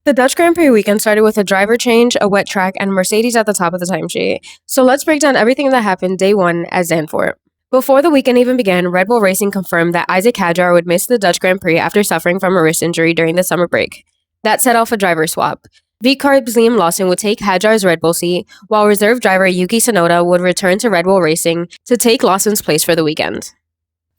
The Dutch Grand Prix weekend started with a driver change, a wet track, and Mercedes at the top of the timesheet. So let's break down everything that happened day one at Zandvoort. Before the weekend even began, Red Bull Racing confirmed that Isaac Hadjar would miss the Dutch Grand Prix after suffering from a wrist injury during the summer break. That set off a driver swap. V-Carb's Liam Lawson would take Hadjar's Red Bull seat, while reserve driver Yuki Tsunoda would return to Red Bull Racing to take Lawson's place for the weekend.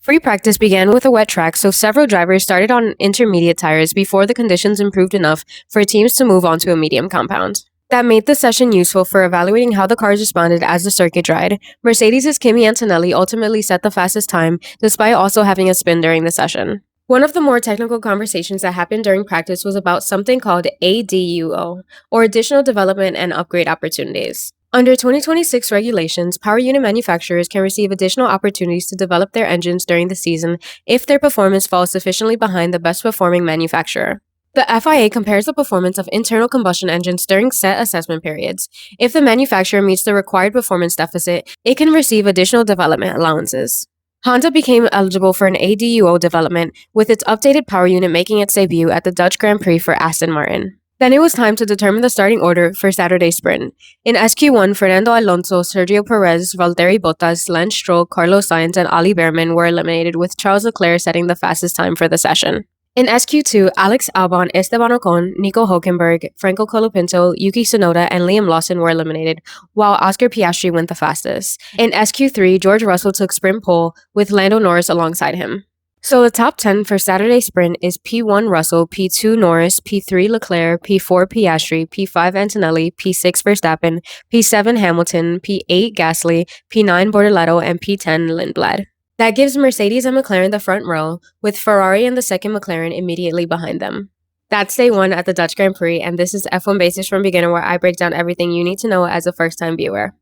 Free practice began with a wet track, so several drivers started on intermediate tires before the conditions improved enough for teams to move on to a medium compound. That made the session useful for evaluating how the cars responded as the circuit dried. Mercedes' Kimi Antonelli ultimately set the fastest time, despite also having a spin during the session. One of the more technical conversations that happened during practice was about something called ADUO, or Additional Development and Upgrade Opportunities. Under 2026 regulations, power unit manufacturers can receive additional opportunities to develop their engines during the season if their performance falls sufficiently behind the best performing manufacturer. The FIA compares the performance of internal combustion engines during set assessment periods. If the manufacturer meets the required performance deficit, it can receive additional development allowances. Honda became eligible for an ADUO development, with its updated power unit making its debut at the Dutch Grand Prix for Aston Martin. Then it was time to determine the starting order for Saturday's sprint. In SQ1, Fernando Alonso, Sergio Perez, Valtteri Bottas, Lance Stroll, Carlos Sainz, and Ali Behrman were eliminated, with Charles Leclerc setting the fastest time for the session. In SQ2, Alex Albon, Esteban Ocon, Nico Hülkenberg, Franco Colapinto, Yuki Tsunoda, and Liam Lawson were eliminated, while Oscar Piastri went the fastest. In SQ3, George Russell took sprint pole, with Lando Norris alongside him. So the top 10 for Saturday's sprint is P1 Russell, P2 Norris, P3 Leclerc, P4 Piastri, P5 Antonelli, P6 Verstappen, P7 Hamilton, P8 Gasly, P9 Bortoleto, and P10 Lindblad. That gives Mercedes and McLaren the front row, with Ferrari and the second McLaren immediately behind them. That's day one at the Dutch Grand Prix, and this is F1 Basics from Beginner, where I break down everything you need to know as a first-time viewer.